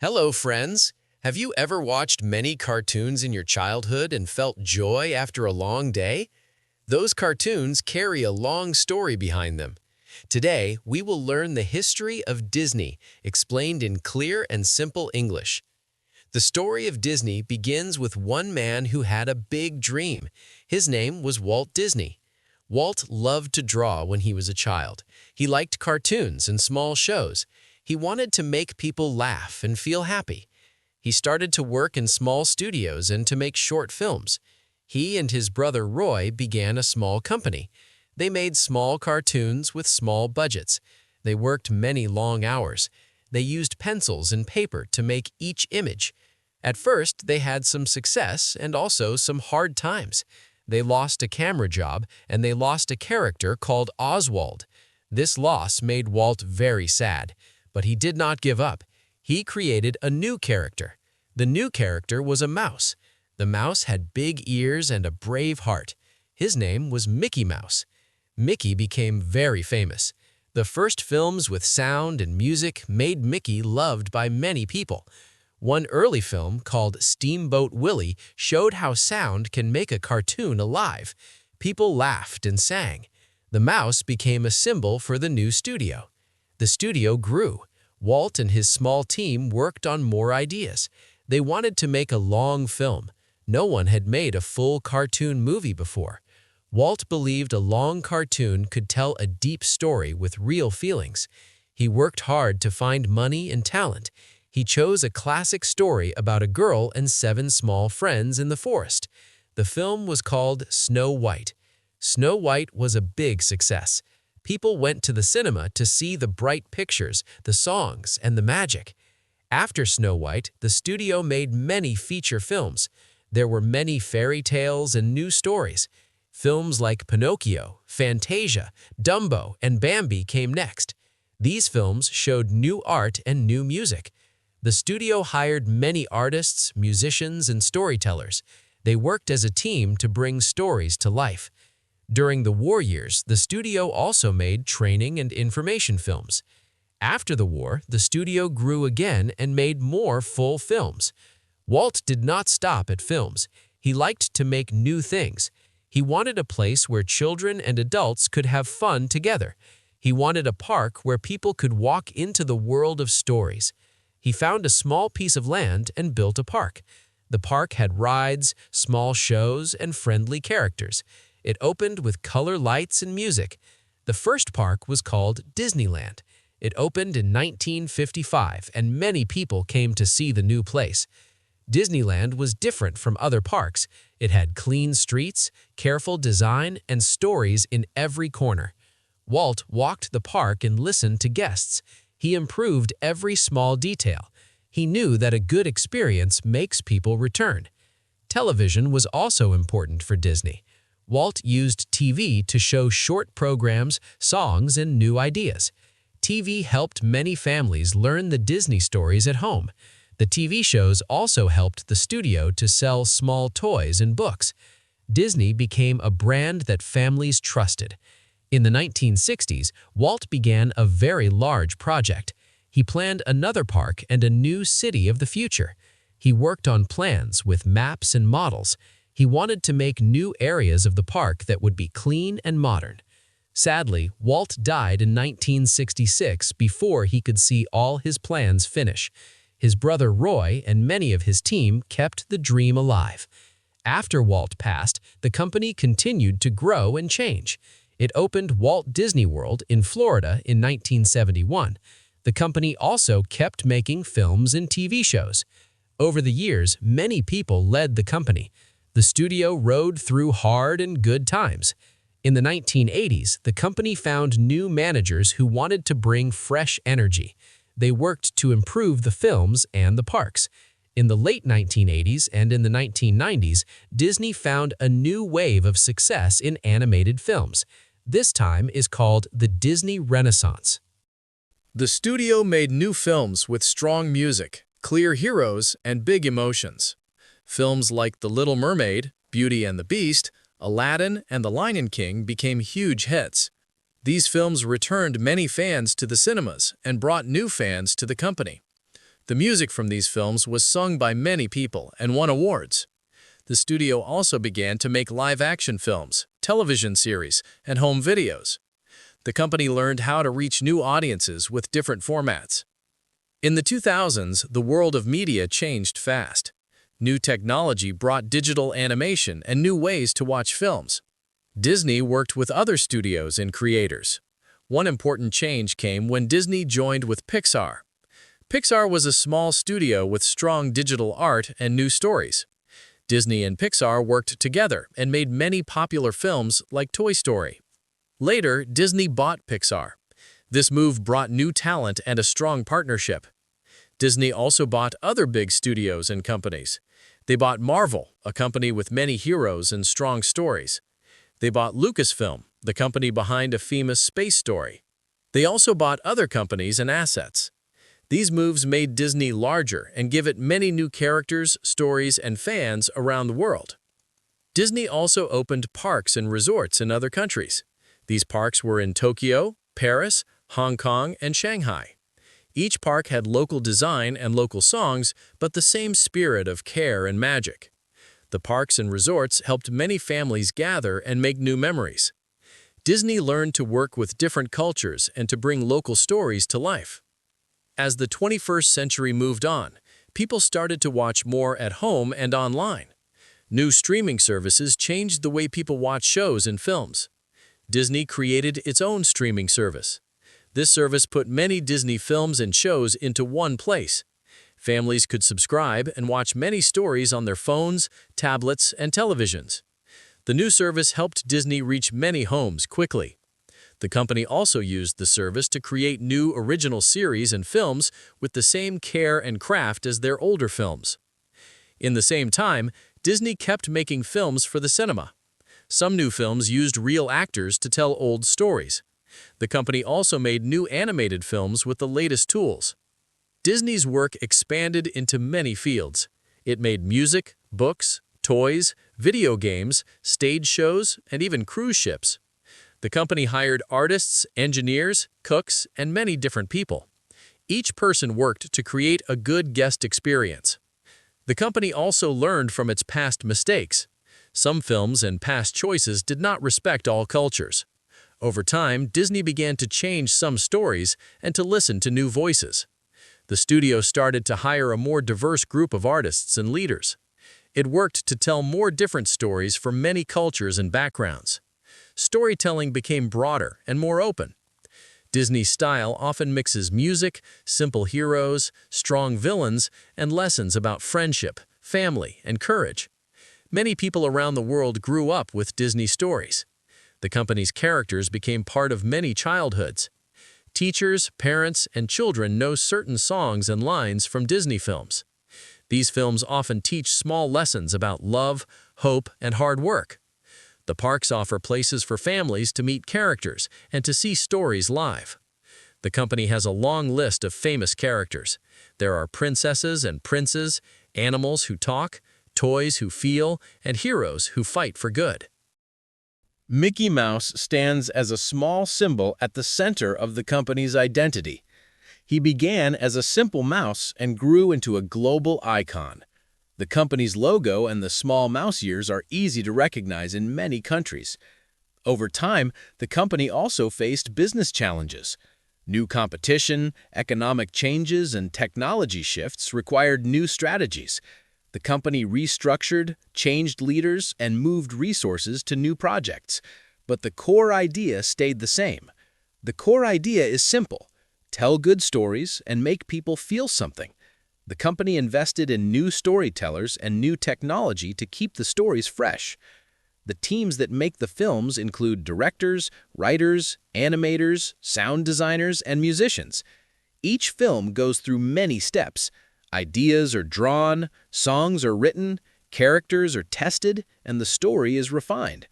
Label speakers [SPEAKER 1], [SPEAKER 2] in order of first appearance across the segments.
[SPEAKER 1] Hello, friends. Have you ever watched many cartoons in your childhood and felt joy after a long day? Those cartoons carry a long story behind them. Today, we will learn the history of Disney, explained in clear and simple English. The story of Disney begins with one man who had a big dream. His name was Walt Disney. Walt loved to draw when he was a child. He liked cartoons and small shows. He wanted to make people laugh and feel happy. He started to work in small studios and to make short films. He and his brother Roy began a small company. They made small cartoons with small budgets. They worked many long hours. They used pencils and paper to make each image. At first, they had some success and also some hard times. They lost a camera job and they lost a character called Oswald. This loss made Walt very sad. But he did not give up. He created a new character. The new character was a mouse. The mouse had big ears and a brave heart. His name was Mickey Mouse. Mickey became very famous. The first films with sound and music made Mickey loved by many people. One early film called Steamboat Willie showed how sound can make a cartoon alive. People laughed and sang. The mouse became a symbol for the new studio. The studio grew. Walt and his small team worked on more ideas. They wanted to make a long film. No one had made a full cartoon movie before. Walt believed a long cartoon could tell a deep story with real feelings. He worked hard to find money and talent. He chose a classic story about a girl and 7 small friends in the forest. The film was called Snow White. Snow White was a big success. People went to the cinema to see the bright pictures, the songs, and the magic. After Snow White, the studio made many feature films. There were many fairy tales and new stories. Films like Pinocchio, Fantasia, Dumbo, and Bambi came next. These films showed new art and new music. The studio hired many artists, musicians, and storytellers. They worked as a team to bring stories to life. During the war years, the studio also made training and information films. After the war, the studio grew again and made more full films. Walt did not stop at films. He liked to make new things. He wanted a place where children and adults could have fun together. He wanted a park where people could walk into the world of stories. He found a small piece of land and built a park. The park had rides, small shows, and friendly characters. It opened with color lights and music. The first park was called Disneyland. It opened in 1955, and many people came to see the new place. Disneyland was different from other parks. It had clean streets, careful design, and stories in every corner. Walt walked the park and listened to guests. He improved every small detail. He knew that a good experience makes people return. Television was also important for Disney. Walt used TV to show short programs, songs, and new ideas. TV helped many families learn the Disney stories at home. The TV shows also helped the studio to sell small toys and books. Disney became a brand that families trusted. In the 1960s, Walt began a very large project. He planned another park and a new city of the future. He worked on plans with maps and models. He wanted to make new areas of the park that would be clean and modern. Sadly, Walt died in 1966 before he could see all his plans finish. His brother Roy and many of his team kept the dream alive. After Walt passed, the company continued to grow and change. It opened Walt Disney World in Florida in 1971. The company also kept making films and TV shows. Over the years, many people led the company. The studio rode through hard and good times. In the 1980s, the company found new managers who wanted to bring fresh energy. They worked to improve the films and the parks. In the late 1980s and in the 1990s, Disney found a new wave of success in animated films. This time is called the Disney Renaissance.
[SPEAKER 2] The studio made new films with strong music, clear heroes, and big emotions. Films like The Little Mermaid, Beauty and the Beast, Aladdin, and The Lion King became huge hits. These films returned many fans to the cinemas and brought new fans to the company. The music from these films was sung by many people and won awards. The studio also began to make live-action films, television series, and home videos. The company learned how to reach new audiences with different formats. In the 2000s, the world of media changed fast. New technology brought digital animation and new ways to watch films. Disney worked with other studios and creators. One important change came when Disney joined with Pixar. Pixar was a small studio with strong digital art and new stories. Disney and Pixar worked together and made many popular films like Toy Story. Later, Disney bought Pixar. This move brought new talent and a strong partnership. Disney also bought other big studios and companies. They bought Marvel, a company with many heroes and strong stories. They bought Lucasfilm, the company behind a famous space story. They also bought other companies and assets. These moves made Disney larger and give it many new characters, stories, and fans around the world. Disney also opened parks and resorts in other countries. These parks were in Tokyo, Paris, Hong Kong, and Shanghai. Each park had local design and local songs, but the same spirit of care and magic. The parks and resorts helped many families gather and make new memories. Disney learned to work with different cultures and to bring local stories to life. As the 21st century moved on, people started to watch more at home and online. New streaming services changed the way people watch shows and films. Disney created its own streaming service. This service put many Disney films and shows into one place. Families could subscribe and watch many stories on their phones, tablets, and televisions. The new service helped Disney reach many homes quickly. The company also used the service to create new original series and films with the same care and craft as their older films. In the same time, Disney kept making films for the cinema. Some new films used real actors to tell old stories. The company also made new animated films with the latest tools. Disney's work expanded into many fields. It made music, books, toys, video games, stage shows, and even cruise ships. The company hired artists, engineers, cooks, and many different people. Each person worked to create a good guest experience. The company also learned from its past mistakes. Some films and past choices did not respect all cultures. Over time, Disney began to change some stories and to listen to new voices. The studio started to hire a more diverse group of artists and leaders. It worked to tell more different stories from many cultures and backgrounds. Storytelling became broader and more open. Disney's style often mixes music, simple heroes, strong villains, and lessons about friendship, family, and courage. Many people around the world grew up with Disney stories. The company's characters became part of many childhoods. Teachers, parents, and children know certain songs and lines from Disney films. These films often teach small lessons about love, hope, and hard work. The parks offer places for families to meet characters and to see stories live. The company has a long list of famous characters. There are princesses and princes, animals who talk, toys who feel, and heroes who fight for good.
[SPEAKER 3] Mickey Mouse stands as a small symbol at the center of the company's identity. He began as a simple mouse and grew into a global icon. The company's logo and the small mouse ears are easy to recognize in many countries. Over time, the company also faced business challenges. New competition, economic changes, and technology shifts required new strategies. The company restructured, changed leaders, and moved resources to new projects. But the core idea stayed the same. The core idea is simple: tell good stories and make people feel something. The company invested in new storytellers and new technology to keep the stories fresh. The teams that make the films include directors, writers, animators, sound designers, and musicians. Each film goes through many steps. Ideas are drawn, songs are written, characters are tested, and the story is refined.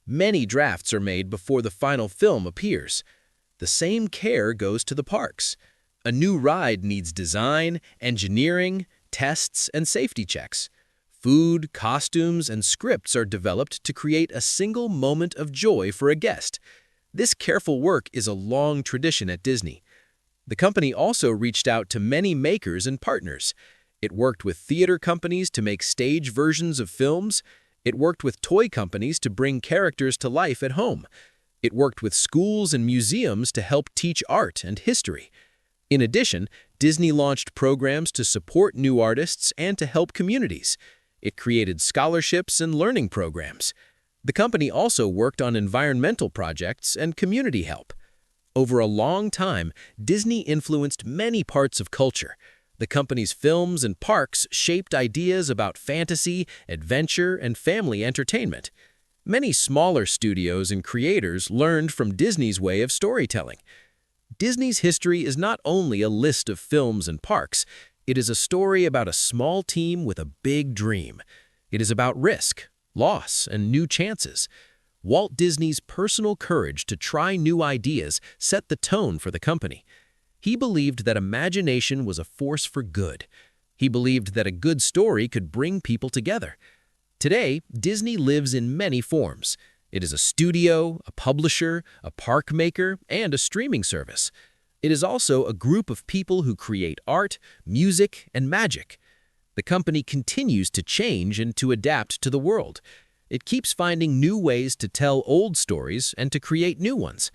[SPEAKER 3] Many drafts are made before the final film appears. The same care goes to the parks. A new ride needs design, engineering, tests, and safety checks. Food, costumes, and scripts are developed to create a single moment of joy for a guest. This careful work is a long tradition at Disney. The company also reached out to many makers and partners. It worked with theater companies to make stage versions of films. It worked with toy companies to bring characters to life at home. It worked with schools and museums to help teach art and history. In addition, Disney launched programs to support new artists and to help communities. It created scholarships and learning programs. The company also worked on environmental projects and community help. Over a long time, Disney influenced many parts of culture. The company's films and parks shaped ideas about fantasy, adventure, and family entertainment. Many smaller studios and creators learned from Disney's way of storytelling. Disney's history is not only a list of films and parks, it is a story about a small team with a big dream. It is about risk, loss, and new chances. Walt Disney's personal courage to try new ideas set the tone for the company. He believed that imagination was a force for good. He believed that a good story could bring people together. Today, Disney lives in many forms. It is a studio, a publisher, a park maker, and a streaming service. It is also a group of people who create art, music, and magic. The company continues to change and to adapt to the world. It keeps finding new ways to tell old stories and to create new ones.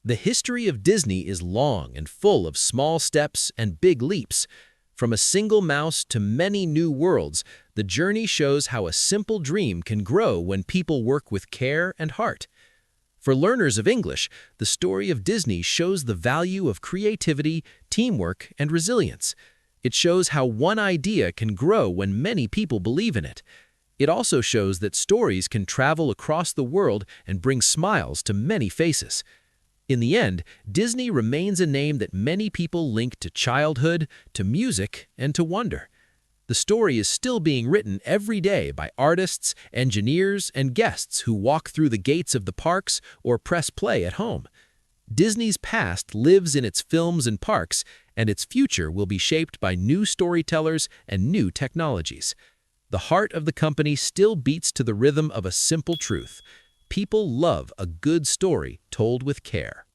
[SPEAKER 3] The history of Disney is long and full of small steps and big leaps. From a single mouse to many new worlds, the journey shows how a simple dream can grow when people work with care and heart. For learners of English, the story of Disney shows the value of creativity, teamwork, and resilience. It shows how one idea can grow when many people believe in it. It also shows that stories can travel across the world and bring smiles to many faces. In the end, Disney remains a name that many people link to childhood, to music, and to wonder. The story is still being written every day by artists, engineers, and guests who walk through the gates of the parks or press play at home. Disney's past lives in its films and parks, and its future will be shaped by new storytellers and new technologies. The heart of the company still beats to the rhythm of a simple truth. People love a good story told with care.